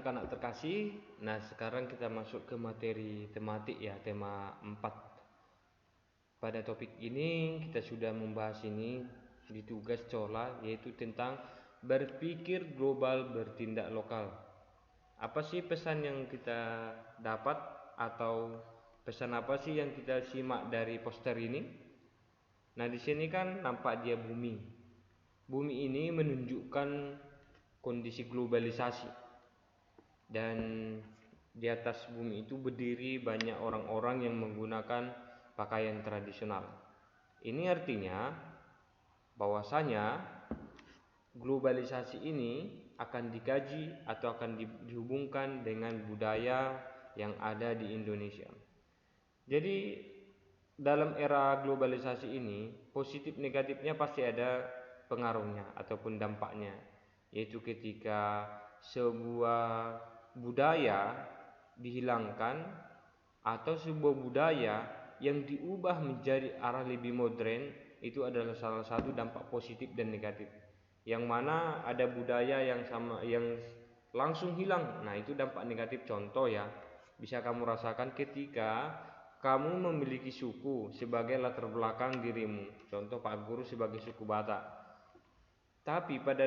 Anak terkasih, nah sekarang kita masuk ke materi tematik ya, tema 4. Pada topik ini kita sudah membahas ini di tugas cola, yaitu tentang berpikir global, bertindak lokal. Apa sih pesan yang kita dapat atau pesan apa sih yang kita simak dari poster ini? Nah, di sini kan nampak dia bumi. Bumi ini menunjukkan kondisi globalisasi. Dan di atas bumi itu berdiri banyak orang-orang yang menggunakan pakaian tradisional. Ini artinya bahwasanya globalisasi ini akan dikaji atau akan dihubungkan dengan budaya yang ada di Indonesia. Jadi dalam era globalisasi ini, positif negatifnya pasti ada pengaruhnya ataupun dampaknya, yaitu ketika sebuah budaya dihilangkan atau sebuah budaya yang diubah menjadi arah lebih modern, itu adalah salah satu dampak positif dan negatif. Yang mana ada budaya yang langsung hilang, nah itu dampak negatif. Contoh ya, bisa kamu rasakan ketika kamu memiliki suku sebagai latar belakang dirimu. Contoh Pak Guru sebagai suku Batak. Tapi pada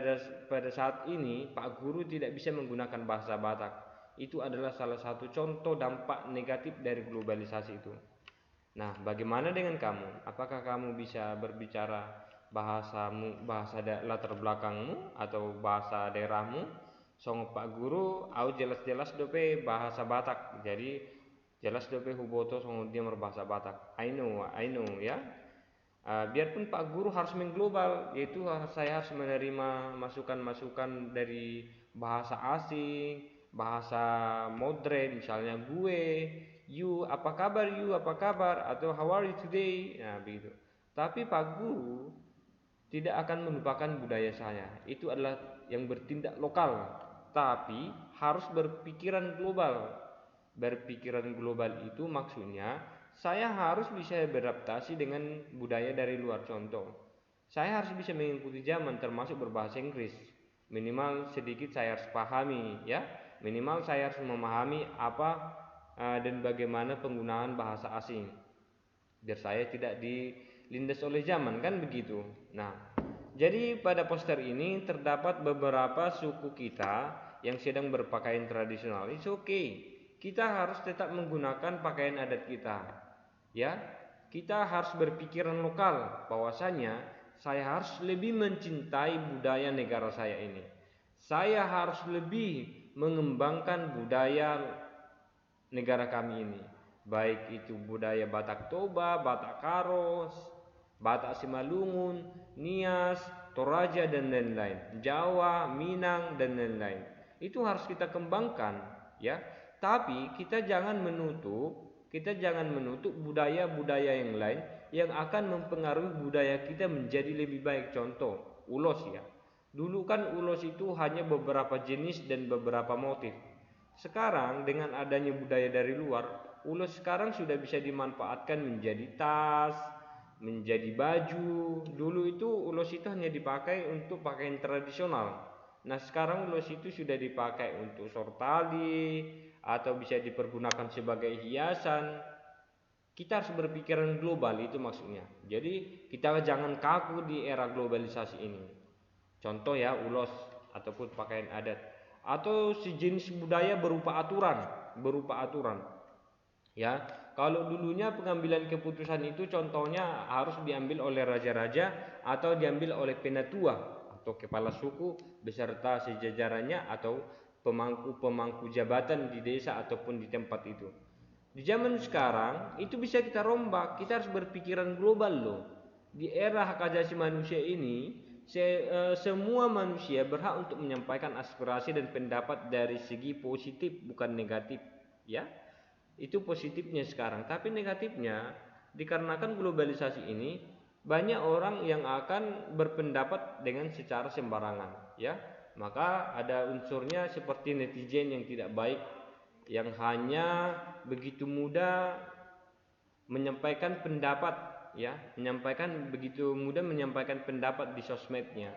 saat ini Pak Guru tidak bisa menggunakan bahasa Batak. Itu adalah salah satu contoh dampak negatif dari globalisasi itu. Nah, bagaimana dengan kamu? Apakah kamu bisa berbicara bahasamu, latar belakangmu atau bahasa daerahmu? Song Pak Guru, au jelas-jelas dope bahasa Batak. Jadi jelas dope huboto song dia berbahasa Batak. I know ya. Biarpun Pak Guru harus mengglobal, yaitu saya harus menerima masukan-masukan dari bahasa asing, bahasa modern, misalnya gue, you, apa kabar, atau how are you today, nah begitu. Tapi Pak Guru tidak akan melupakan budaya saya. Itu adalah yang bertindak lokal, tapi harus berpikiran global. Berpikiran global itu maksudnya saya harus bisa beradaptasi dengan budaya dari luar. Contoh, saya harus bisa mengikuti zaman termasuk berbahasa Inggris. Minimal sedikit saya harus pahami ya. Minimal saya harus memahami apa dan bagaimana penggunaan bahasa asing. Biar saya tidak dilindas oleh zaman, kan begitu. Nah, jadi pada poster ini terdapat beberapa suku kita yang sedang berpakaian tradisional. It's okay. Kita harus tetap menggunakan pakaian adat kita. Ya, kita harus berpikiran lokal bahwasanya saya harus lebih mencintai budaya negara saya ini. Saya harus lebih mengembangkan budaya negara kami ini. Baik itu budaya Batak Toba, Batak Karo, Batak Simalungun, Nias, Toraja dan lain-lain, Jawa, Minang dan lain-lain. Itu harus kita kembangkan ya. Tapi kita jangan menutup budaya-budaya yang lain yang akan mempengaruhi budaya kita menjadi lebih baik. Contoh, ulos ya. Dulu kan ulos itu hanya beberapa jenis dan beberapa motif. Sekarang dengan adanya budaya dari luar, ulos sekarang sudah bisa dimanfaatkan menjadi tas, menjadi baju. Dulu itu ulos itu hanya dipakai untuk pakaian tradisional. Nah, sekarang ulos itu sudah dipakai untuk sortali atau bisa dipergunakan sebagai hiasan. Kita harus berpikiran global, itu maksudnya. Jadi kita jangan kaku di era globalisasi ini. Contoh ya, ulos ataupun pakaian adat atau sejenis budaya berupa aturan. Ya, kalau dulunya pengambilan keputusan itu contohnya harus diambil oleh raja-raja atau diambil oleh penatua atau kepala suku beserta sejajarannya atau pemangku-pemangku jabatan di desa ataupun di tempat itu. Di zaman sekarang itu bisa kita rombak, kita harus berpikiran global loh. Di era hak asasi manusia ini, semua manusia berhak untuk menyampaikan aspirasi dan pendapat dari segi positif bukan negatif, ya. Itu positifnya sekarang, tapi negatifnya dikarenakan globalisasi ini banyak orang yang akan berpendapat dengan secara sembarangan, ya. Maka ada unsurnya seperti netizen yang tidak baik yang hanya begitu mudah menyampaikan pendapat, ya, menyampaikan pendapat di sosmednya.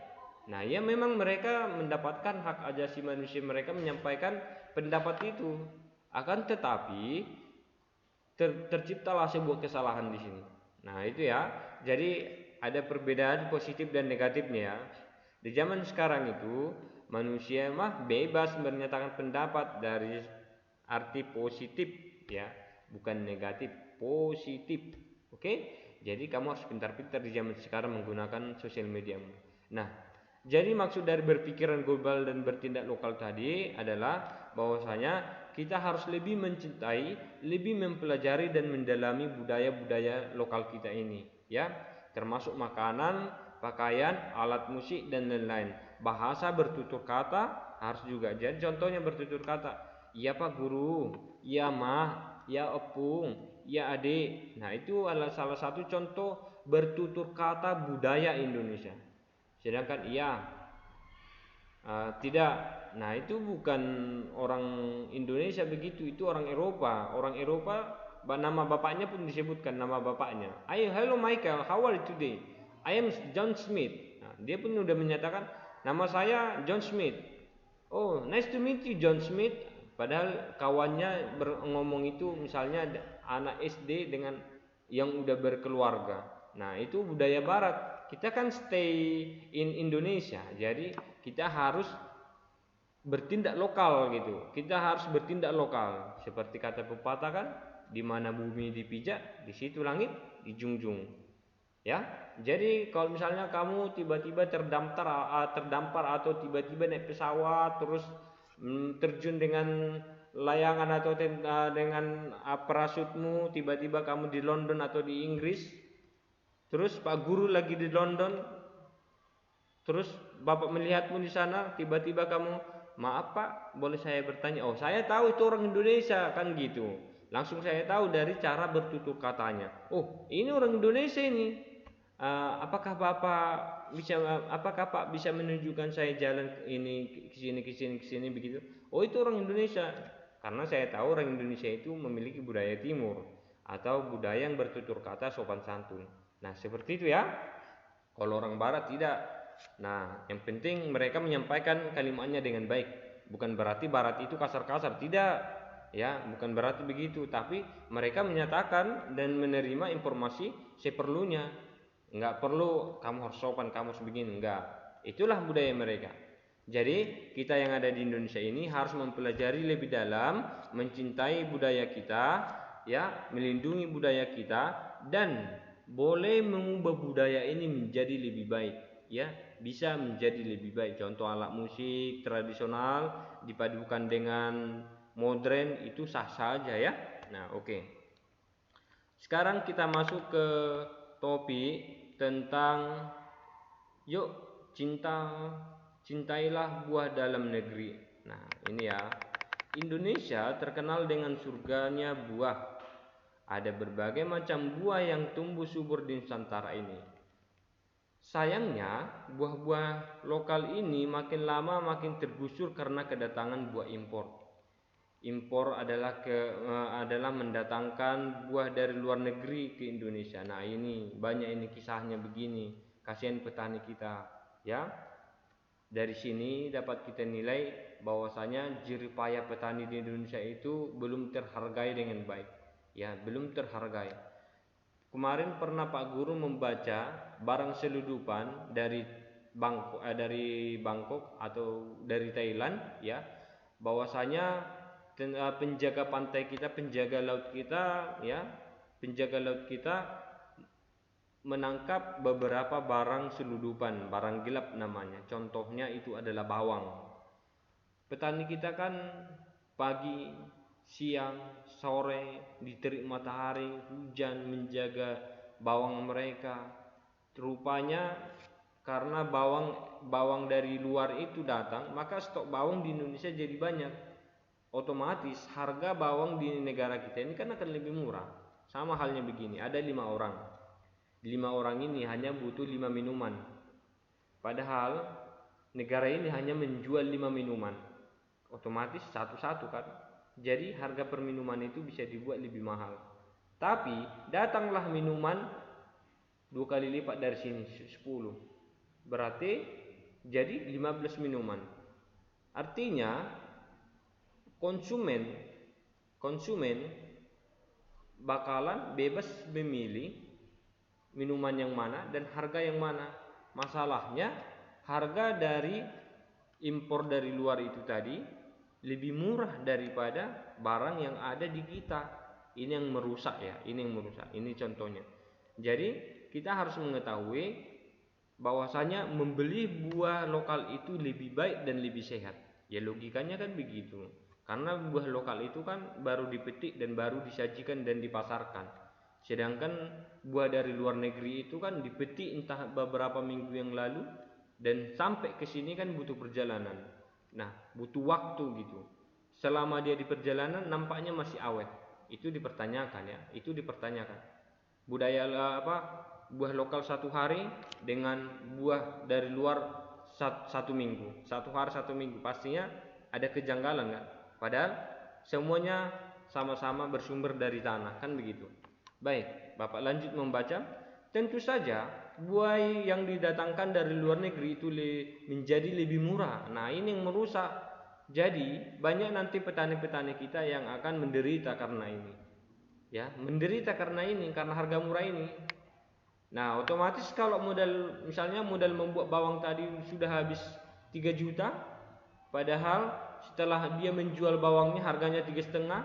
Nah, ya memang mereka mendapatkan hak asasi manusia, mereka menyampaikan pendapat itu. Akan tetapi terciptalah sebuah kesalahan di sini. Nah, itu ya. Jadi ada perbedaan positif dan negatifnya ya. Di zaman sekarang itu manusia mah bebas menyatakan pendapat dari arti positif ya, bukan negatif, positif. Oke? Jadi kamu harus pintar-pintar di zaman sekarang menggunakan sosial mediamu. Nah, jadi maksud dari berpikiran global dan bertindak lokal tadi adalah bahwasanya kita harus lebih mencintai, lebih mempelajari dan mendalami budaya-budaya lokal kita ini, ya, termasuk makanan, pakaian, alat musik dan lain-lain. Bahasa bertutur kata harus juga. Jadi contohnya bertutur kata, iya Pak Guru, iya Mah, ya Opung, ya Adik. Nah, itu adalah salah satu contoh bertutur kata budaya Indonesia. Sedangkan iya, tidak. Nah, itu bukan orang Indonesia begitu, itu orang Eropa. Orang Eropa nama bapaknya pun disebutkan nama bapaknya. Ayo, hello Michael, how are you today? I am John Smith. Nah, dia pun sudah menyatakan nama saya John Smith. Oh, nice to meet you John Smith. Padahal kawannya ngomong itu misalnya anak SD dengan yang udah berkeluarga. Nah, itu budaya barat. Kita kan stay in Indonesia. Jadi kita harus bertindak lokal gitu. Kita harus bertindak lokal. Seperti kata pepatah kan, di mana bumi dipijak, di situ langit dijunjung. Ya. Jadi kalau misalnya kamu tiba-tiba terdampar atau tiba-tiba naik pesawat terus terjun dengan layangan atau dengan parasutmu, tiba-tiba kamu di London atau di Inggris, terus Pak Guru lagi di London, terus Bapak melihatmu di sana, tiba-tiba kamu, maaf Pak, boleh saya bertanya? Oh, saya tahu itu orang Indonesia, kan gitu. Langsung saya tahu dari cara bertutur katanya. Oh, ini orang Indonesia ini. Apakah Pak bisa menunjukkan saya jalan ini ke sini begitu? Oh, itu orang Indonesia. Karena saya tahu orang Indonesia itu memiliki budaya timur atau budaya yang bertutur kata sopan santun. Nah, seperti itu ya. Kalau orang barat tidak. Nah, yang penting mereka menyampaikan kalimatnya dengan baik. Bukan berarti barat itu kasar-kasar, tidak. Ya, bukan berarti begitu, tapi mereka menyatakan dan menerima informasi seperlunya. Enggak perlu kamu harus sopan, kamu harus begini, enggak. Itulah budaya mereka. Jadi kita yang ada di Indonesia ini harus mempelajari lebih dalam, mencintai budaya kita, ya, melindungi budaya kita, dan boleh mengubah budaya ini menjadi lebih baik, ya, bisa menjadi lebih baik. Contoh alat musik tradisional dipadukan dengan modern itu sah saja ya. Nah, oke. Sekarang kita masuk ke topik tentang yuk cintailah buah dalam negeri. Nah, ini ya. Indonesia terkenal dengan surganya buah. Ada berbagai macam buah yang tumbuh subur di Nusantara ini. Sayangnya, buah-buah lokal ini makin lama makin tergusur karena kedatangan buah impor. Impor adalah mendatangkan buah dari luar negeri ke Indonesia. Nah, ini banyak ini kisahnya begini. Kasihan petani kita, ya. Dari sini dapat kita nilai bahwasanya jerih payah petani di Indonesia itu belum terhargai dengan baik. Ya, belum terhargai. Kemarin pernah Pak Guru membaca barang selundupan dari Bangkok atau dari Thailand, ya, bahwasanya penjaga pantai kita, penjaga laut kita, ya, penjaga laut kita menangkap beberapa barang selundupan, barang gelap namanya. Contohnya itu adalah bawang. Petani kita kan pagi, siang, sore diterik matahari, hujan menjaga bawang mereka. Rupanya karena bawang dari luar itu datang, maka stok bawang di Indonesia jadi banyak. Otomatis harga bawang di negara kita ini kan akan lebih murah. Sama halnya begini, ada 5 orang. 5 orang ini hanya butuh 5 minuman. Padahal negara ini hanya menjual 5 minuman. Otomatis satu-satu kan. Jadi harga per minuman itu bisa dibuat lebih mahal. Tapi datanglah minuman 2 kali lipat dari sini, 10. Berarti Jadi 15 minuman. Artinya konsumen bakalan bebas memilih minuman yang mana dan harga yang mana. Masalahnya harga dari impor dari luar itu tadi lebih murah daripada barang yang ada di kita. Ini yang merusak ya, ini contohnya. Jadi kita harus mengetahui bahwasanya membeli buah lokal itu lebih baik dan lebih sehat. Ya logikanya kan begitu. Karena buah lokal itu kan baru dipetik dan baru disajikan dan dipasarkan. Sedangkan buah dari luar negeri itu kan dipetik entah beberapa minggu yang lalu dan sampai ke sini kan butuh perjalanan. Nah, butuh waktu gitu. Selama dia di perjalanan nampaknya masih awet. Itu dipertanyakan ya, itu dipertanyakan. Budaya buah lokal 1 hari dengan buah dari luar 1 minggu. 1 hari 1 minggu pastinya ada kejanggalan kan? Padahal semuanya sama-sama bersumber dari tanah kan begitu. Baik, Bapak lanjut membaca. Tentu saja buah yang didatangkan dari luar negeri itu menjadi lebih murah. Nah, ini yang merusak. Jadi banyak nanti petani-petani kita yang akan menderita karena ini. Ya, menderita karena ini, karena harga murah ini. Nah, otomatis kalau misalnya modal membuat bawang tadi sudah habis 3 juta, padahal setelah dia menjual bawangnya harganya 3,5,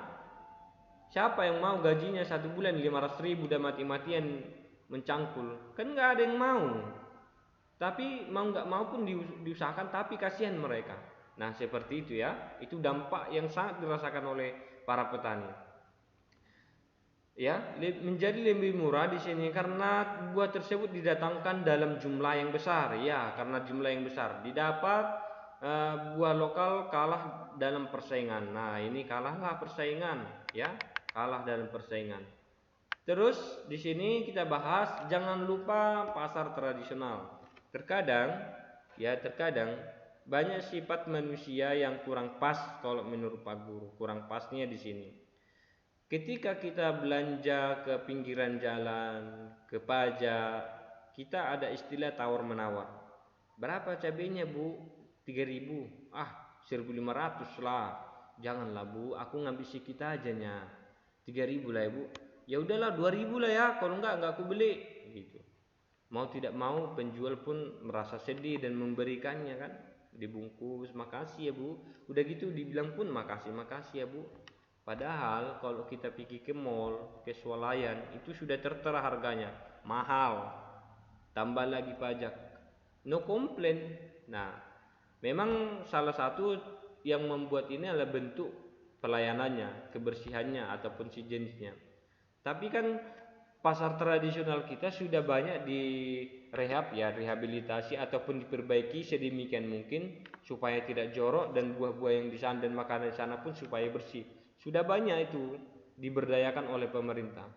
siapa yang mau gajinya 1 bulan 500.000 dan mati-matian mencangkul? Kan nggak ada yang mau. Tapi mau nggak mau pun diusahakan, tapi kasihan mereka. Nah, seperti itu ya. Itu dampak yang sangat dirasakan oleh para petani. Ya, menjadi lebih murah di sini karena buah tersebut didatangkan dalam jumlah yang besar. Ya, karena jumlah yang besar didapat, buah lokal kalah dalam persaingan. Nah, ini kalahlah persaingan, ya, kalah dalam persaingan. Terus di sini kita bahas jangan lupa pasar tradisional. Terkadang banyak sifat manusia yang kurang pas kalau menurut Pak Guru. Kurang pasnya di sini. Ketika kita belanja ke pinggiran jalan, ke pajak, kita ada istilah tawar-menawar. Berapa cabenya, Bu? 3.000. 1.500 lah. Janganlah, Bu, aku ngambil sedikit aja nya. 3.000 lah ya, Bu. Ya udahlah 2.000 lah ya, kalau enggak aku beli gitu. Mau tidak mau penjual pun merasa sedih dan memberikannya kan. Dibungkus, makasih ya, Bu. Udah gitu dibilang pun makasih ya, Bu. Padahal kalau kita pergi ke mall, ke swalayan, itu sudah tertera harganya, mahal. Tambah lagi pajak. No komplain. Nah, memang salah satu yang membuat ini adalah bentuk pelayanannya, kebersihannya ataupun sejenisnya. Tapi kan pasar tradisional kita sudah banyak rehabilitasi ataupun diperbaiki sedemikian mungkin supaya tidak jorok dan buah-buah yang di sana dan makanan di sana pun supaya bersih. Sudah banyak itu diberdayakan oleh pemerintah.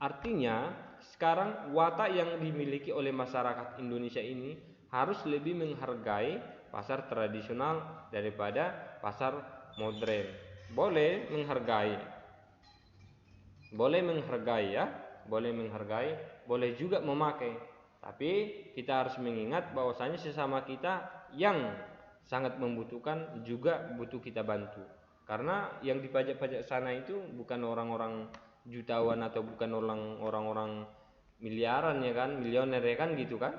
Artinya sekarang watak yang dimiliki oleh masyarakat Indonesia ini harus lebih menghargai pasar tradisional daripada pasar modern. Boleh menghargai ya, boleh juga memakai. Tapi kita harus mengingat bahwasanya sesama kita yang sangat membutuhkan juga butuh kita bantu. Karena yang dipajak-pajak sana itu bukan orang-orang jutawan atau bukan orang-orang miliaran ya kan, milioner ya kan gitu kan.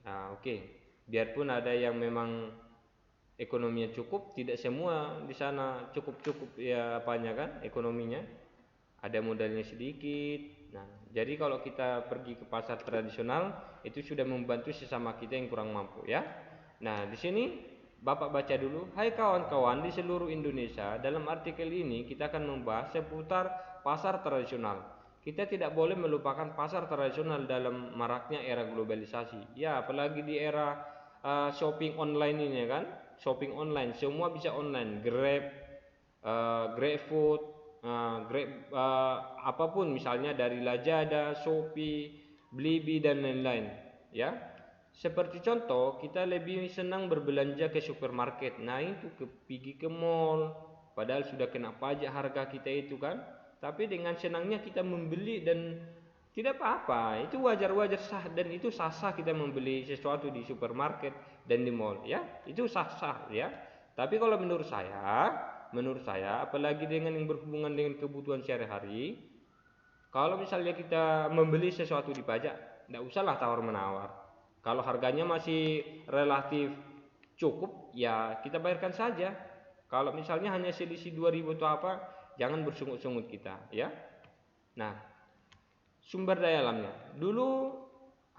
Nah, oke. Biarpun ada yang memang ekonominya cukup, tidak semua di sana cukup ya apanya kan ekonominya. Ada modalnya sedikit. Nah, jadi kalau kita pergi ke pasar tradisional itu sudah membantu sesama kita yang kurang mampu ya. Nah, di sini Bapak baca dulu. Hai kawan-kawan di seluruh Indonesia, dalam artikel ini kita akan membahas seputar pasar tradisional. Kita tidak boleh melupakan pasar tradisional dalam maraknya era globalisasi. Ya, apalagi di era shopping online ini kan. Shopping online, semua bisa online. Grab, GrabFood, apapun misalnya dari Lazada, Shopee, Blibli dan lain-lain. Ya. Seperti contoh, kita lebih senang berbelanja ke supermarket. Nah, itu pergi ke mall, padahal sudah kena pajak harga kita itu kan. Tapi dengan senangnya kita membeli dan tidak apa-apa. Itu wajar-wajar sah dan itu sah-sah kita membeli sesuatu di supermarket. dan di mall, ya itu sah-sah ya. Tapi kalau menurut saya apalagi dengan yang berhubungan dengan kebutuhan sehari-hari, kalau misalnya kita membeli sesuatu di pajak, tidak usahlah tawar menawar. Kalau harganya masih relatif cukup, ya kita bayarkan saja. Kalau misalnya hanya selisih 2.000 atau apa, jangan bersungut-sungut kita, ya. Nah, sumber daya alamnya. Dulu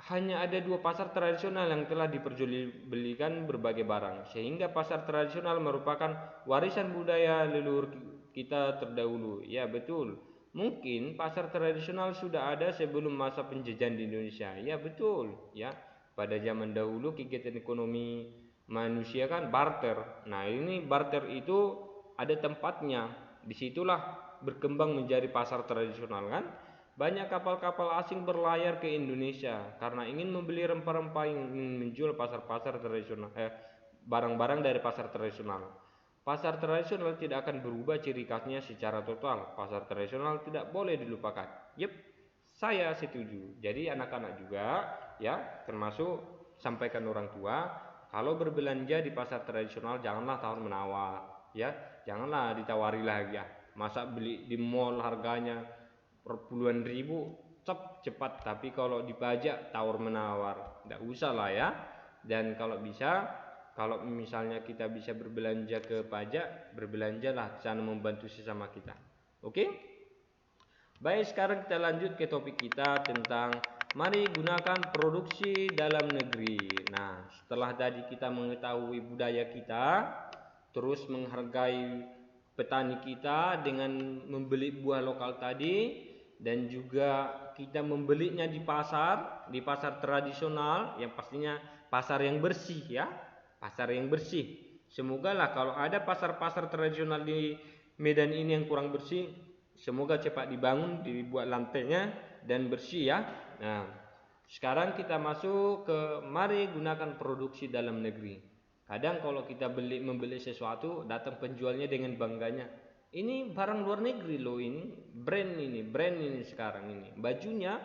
hanya ada 2 pasar tradisional yang telah diperjualbelikan berbagai barang, sehingga pasar tradisional merupakan warisan budaya leluhur kita terdahulu. Ya, betul. Mungkin pasar tradisional sudah ada sebelum masa penjajahan di Indonesia. Ya, betul, ya. Pada zaman dahulu kegiatan ekonomi manusia kan barter. Nah, ini barter itu ada tempatnya. Disitulah berkembang menjadi pasar tradisional kan. Banyak kapal-kapal asing berlayar ke Indonesia karena ingin membeli rempah-rempah yang ingin menjual pasar-pasar tradisional, barang-barang dari pasar tradisional. Pasar tradisional tidak akan berubah ciri khasnya secara total. Pasar tradisional tidak boleh dilupakan. Yep, saya setuju. Jadi anak-anak juga ya, termasuk sampaikan orang tua, kalau berbelanja di pasar tradisional janganlah tawar menawar, ya. Janganlah ditawari lagi ya. Masa beli di mall harganya puluhan ribu cepat, tapi kalau dipajak tawar menawar, tidak usah lah ya. Dan kalau bisa, kalau misalnya kita bisa berbelanja ke pajak, berbelanjalah sana membantu sesama kita. Oke? Baik, sekarang kita lanjut ke topik kita tentang mari gunakan produksi dalam negeri. Nah, setelah tadi kita mengetahui budaya kita, terus menghargai petani kita dengan membeli buah lokal tadi, dan juga kita membelinya di pasar tradisional yang pastinya pasar yang bersih ya, pasar yang bersih. Semoga lah kalau ada pasar-pasar tradisional di Medan ini yang kurang bersih, semoga cepat dibangun, dibuat lantainya dan bersih ya. Nah, sekarang kita masuk ke mari gunakan produksi dalam negeri. Kadang kalau kita membeli sesuatu, datang penjualnya dengan bangganya, ini barang luar negeri loh, ini brand ini sekarang ini bajunya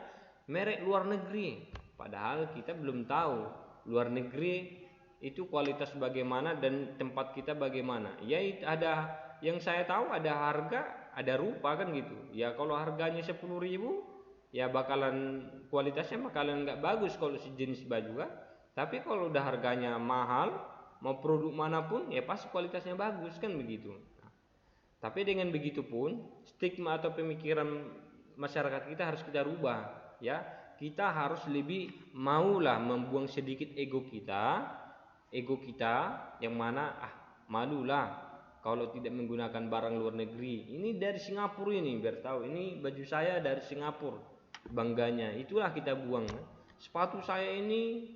merek luar negeri, padahal kita belum tahu luar negeri itu kualitas bagaimana dan tempat kita bagaimana. Ya ada yang saya tahu, ada harga ada rupa kan gitu ya. Kalau harganya 10.000 ya bakalan kualitasnya bakalan nggak bagus kalau sejenis baju kan. Tapi kalau udah harganya mahal, mau produk manapun ya pasti kualitasnya bagus kan begitu. Tapi dengan begitu pun stigma atau pemikiran masyarakat kita harus kita rubah ya. Kita harus lebih maulah membuang sedikit ego kita yang mana malulah kalau tidak menggunakan barang luar negeri. Ini dari Singapura ini, biar tahu ini baju saya dari Singapura. Bangganya itulah kita buang. Sepatu saya ini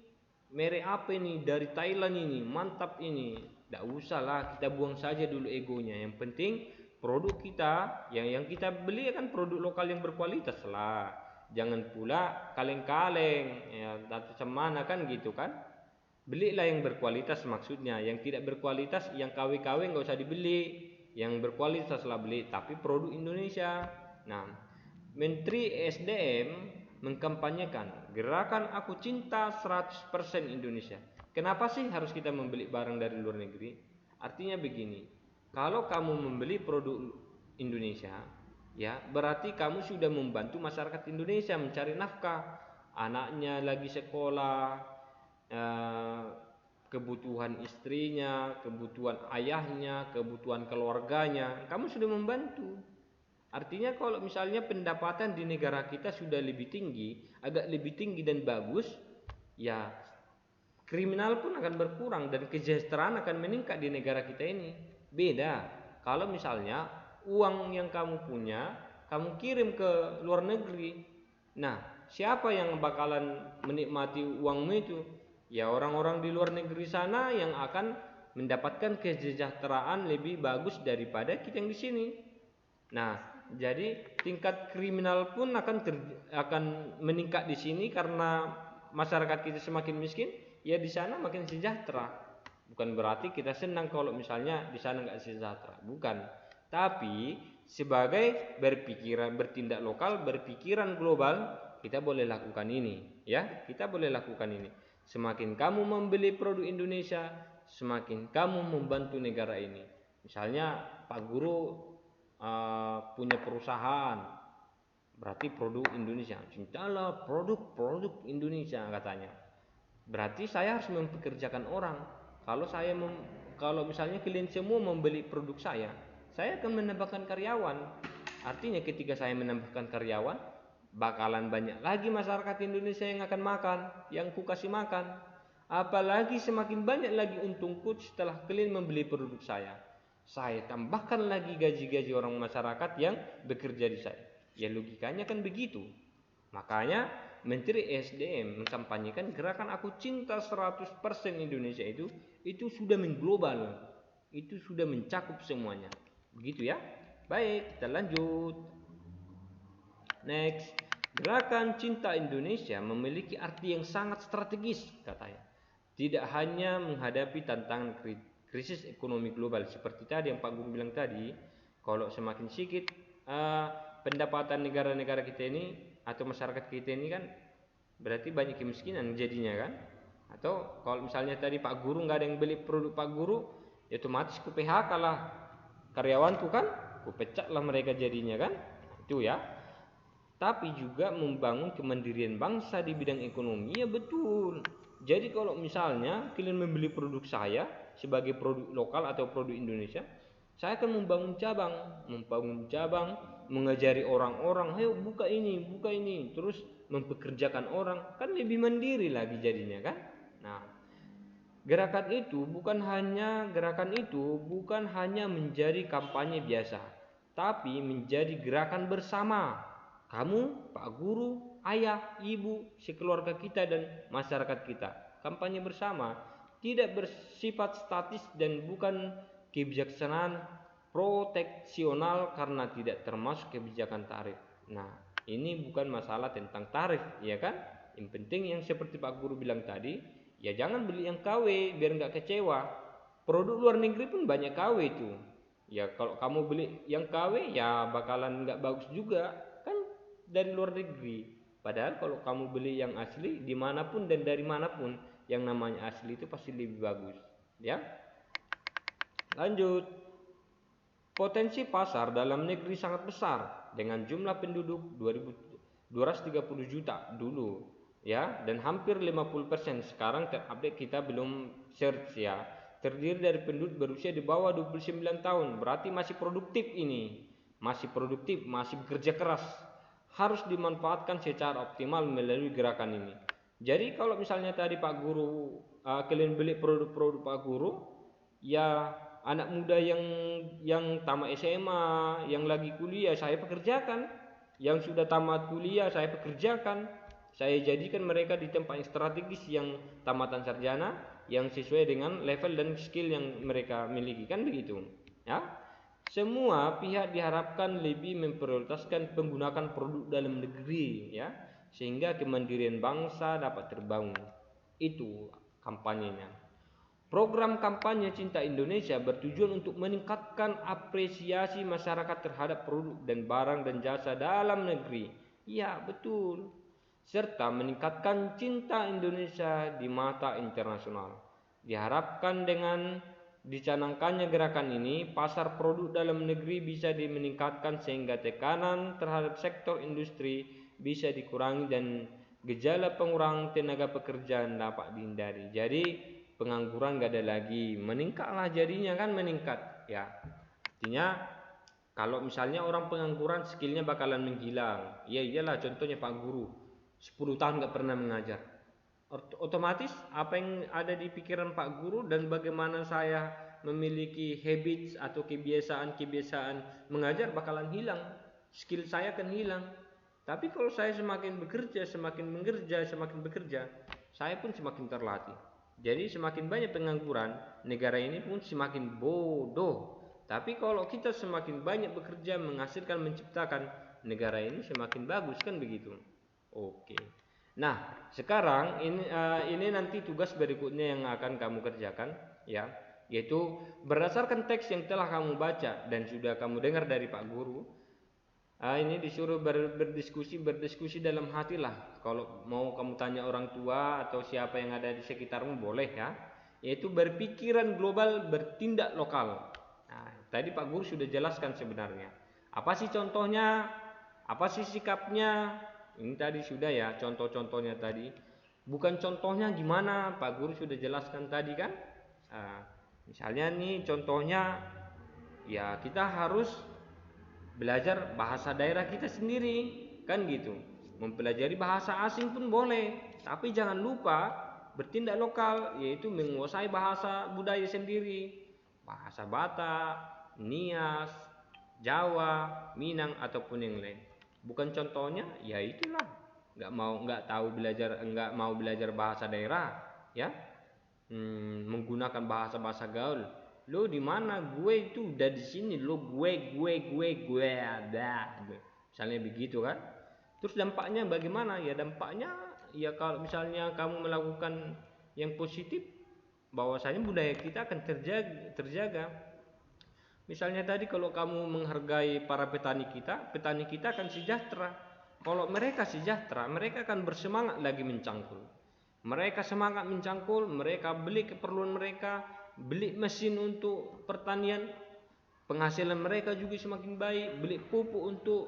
merek apa ini, dari Thailand ini, mantap ini. Tidak usah lah, kita buang saja dulu egonya. Yang penting produk kita yang kita beli kan produk lokal yang berkualitas lah. Jangan pula kaleng-kaleng ya, macam mana kan gitu kan. Belilah yang berkualitas maksudnya. Yang tidak berkualitas, yang KW-KW nggak usah dibeli. Yang berkualitas lah beli, tapi produk Indonesia. Nah, Menteri SDM mengkampanyekan gerakan Aku Cinta 100% Indonesia. Kenapa sih harus kita membeli barang dari luar negeri? Artinya begini, kalau kamu membeli produk Indonesia, ya berarti kamu sudah membantu masyarakat Indonesia mencari nafkah. Anaknya lagi sekolah, kebutuhan istrinya, kebutuhan ayahnya, kebutuhan keluarganya, kamu sudah membantu. Artinya kalau misalnya pendapatan di negara kita sudah lebih tinggi, agak lebih tinggi dan bagus, ya kriminal pun akan berkurang dan kesejahteraan akan meningkat di negara kita ini. Beda kalau misalnya uang yang kamu punya kamu kirim ke luar negeri. Nah, siapa yang bakalan menikmati uangmu itu? Ya orang-orang di luar negeri sana yang akan mendapatkan kesejahteraan lebih bagus daripada kita yang di sini. Nah, jadi tingkat kriminal pun akan meningkat di sini karena masyarakat kita semakin miskin, ya di sana makin sejahtera. Bukan berarti kita senang kalau misalnya di sana nggak sejahtera, bukan. Tapi sebagai bertindak lokal, berpikiran global, kita boleh lakukan ini, ya. Kita boleh lakukan ini. Semakin kamu membeli produk Indonesia, semakin kamu membantu negara ini. Misalnya Pak Guru punya perusahaan, berarti produk Indonesia. Cintalah produk Indonesia katanya. Berarti saya harus mempekerjakan orang. Kalau misalnya kalian semua membeli produk saya akan menambahkan karyawan. Artinya ketika saya menambahkan karyawan, bakalan banyak lagi masyarakat Indonesia yang akan makan, yang ku kasih makan. Apalagi semakin banyak lagi untungku setelah kalian membeli produk saya. Saya tambahkan lagi gaji-gaji orang masyarakat yang bekerja di saya. Ya logikanya kan begitu. Makanya Menteri SDM mengkampanyekan gerakan Aku Cinta 100% Indonesia itu sudah mengglobal. Itu sudah mencakup semuanya. Begitu ya. Baik, kita lanjut. Next, gerakan Cinta Indonesia memiliki arti yang sangat strategis katanya. Tidak hanya menghadapi tantangan krisis ekonomi global seperti tadi yang Pak Guru bilang tadi, kalau semakin sedikit pendapatan negara-negara kita ini atau masyarakat kita ini kan berarti banyak kemiskinan jadinya kan. Atau kalau misalnya tadi Pak Guru nggak ada yang beli produk Pak Guru, ya otomatis ku PHK lah karyawanku kan, ku pecat lah mereka jadinya kan. Itu ya. Tapi juga membangun kemandirian bangsa di bidang ekonomi. Ya betul. Jadi kalau misalnya kalian membeli produk saya sebagai produk lokal atau produk Indonesia, saya akan membangun cabang, mengajari orang-orang, ayo buka ini, terus mempekerjakan orang, kan lebih mandiri lagi jadinya kan. Nah, gerakan itu bukan hanya menjadi kampanye biasa, tapi menjadi gerakan bersama. Kamu, Pak Guru, ayah, ibu, sekeluarga kita dan masyarakat kita. Kampanye bersama tidak bersifat statis dan bukan kebijaksanaan proteksional karena tidak termasuk kebijakan tarif. Nah, ini bukan masalah tentang tarif, ya kan? Yang penting yang seperti Pak Guru bilang tadi, ya jangan beli yang KW biar nggak kecewa. Produk luar negeri pun banyak KW itu. Ya kalau kamu beli yang KW ya bakalan nggak bagus juga kan dari luar negeri. Padahal kalau kamu beli yang asli dimanapun dan dari manapun yang namanya asli itu pasti lebih bagus. Ya. Lanjut. Potensi pasar dalam negeri sangat besar dengan jumlah penduduk 230 juta dulu ya dan hampir 50% sekarang terupdate kita belum search ya. Terdiri dari penduduk berusia di bawah 29 tahun, berarti masih produktif ini. Masih produktif, masih bekerja keras. Harus dimanfaatkan secara optimal melalui gerakan ini. Jadi kalau misalnya tadi Pak Guru kalian beli produk-produk Pak Guru, ya anak muda yang tamat SMA, yang lagi kuliah saya pekerjakan, yang sudah tamat kuliah saya pekerjakan. Saya jadikan mereka di tempat yang strategis yang tamatan sarjana yang sesuai dengan level dan skill yang mereka miliki kan begitu. Ya. Semua pihak diharapkan lebih memprioritaskan penggunaan produk dalam negeri ya, sehingga kemandirian bangsa dapat terbangun. Itu kampanyenya. Program kampanye Cinta Indonesia bertujuan untuk meningkatkan apresiasi masyarakat terhadap produk dan barang dan jasa dalam negeri. Ya, betul. Serta meningkatkan cinta Indonesia di mata internasional. Diharapkan dengan dicanangkannya gerakan ini, pasar produk dalam negeri bisa dimeningkatkan sehingga tekanan terhadap sektor industri bisa dikurangi dan gejala pengurangan tenaga pekerjaan dapat dihindari. Jadi pengangguran gak ada lagi, meningkatlah jadinya kan meningkat ya. Artinya kalau misalnya orang pengangguran skillnya bakalan menghilang. Ya iyalah contohnya Pak Guru 10 tahun gak pernah mengajar. Otomatis apa yang ada di pikiran Pak Guru dan bagaimana saya memiliki habits atau kebiasaan mengajar bakalan hilang. Skill saya akan hilang. Tapi kalau saya semakin bekerja, semakin bekerja, saya pun semakin terlatih. Jadi semakin banyak pengangguran, negara ini pun semakin bodoh. Tapi kalau kita semakin banyak bekerja, menghasilkan, menciptakan, negara ini semakin bagus kan begitu. Oke. Nah, sekarang ini nanti tugas berikutnya yang akan kamu kerjakan ya, yaitu berdasarkan teks yang telah kamu baca dan sudah kamu dengar dari Pak Guru, Ini disuruh berdiskusi dalam hati lah. Kalau mau kamu tanya orang tua atau siapa yang ada di sekitarmu boleh ya. Yaitu berpikiran global, bertindak lokal. Nah, tadi Pak Guru sudah jelaskan sebenarnya. Apa sih contohnya? Apa sih sikapnya? Ini tadi sudah ya contoh-contohnya tadi. Bukan contohnya gimana, Pak Guru sudah jelaskan tadi kan. Misalnya nih contohnya, ya kita harus belajar bahasa daerah kita sendiri, kan gitu. Mempelajari bahasa asing pun boleh, tapi jangan lupa bertindak lokal, yaitu menguasai bahasa budaya sendiri. Bahasa Batak, Nias, Jawa, Minang ataupun yang lain. Bukan contohnya, ya itulah. Nggak mau belajar bahasa daerah, ya. Menggunakan bahasa-bahasa gaul. Lo di mana? Gue itu udah di sini. Lo gue ada. Misalnya begitu kan. Terus dampaknya bagaimana? Ya dampaknya ya kalau misalnya kamu melakukan yang positif, bahwasanya budaya kita akan terjaga. Misalnya tadi kalau kamu menghargai para petani kita akan sejahtera. Kalau mereka sejahtera, mereka akan bersemangat lagi mencangkul. Mereka semangat mencangkul, mereka beli keperluan mereka, beli mesin untuk pertanian, penghasilan mereka juga semakin baik, beli pupuk untuk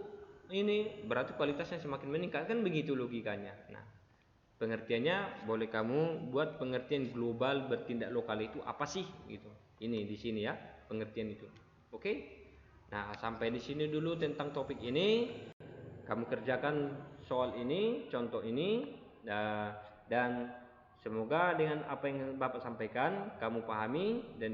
ini, berarti kualitasnya semakin meningkat, kan begitu logikanya. Nah, pengertiannya boleh kamu buat pengertian global bertindak lokal itu apa sih gitu. Ini di sini ya, pengertian itu. Oke? Nah, sampai di sini dulu tentang topik ini. Kamu kerjakan soal ini, contoh ini, dan semoga dengan apa yang Bapak sampaikan kamu pahami dan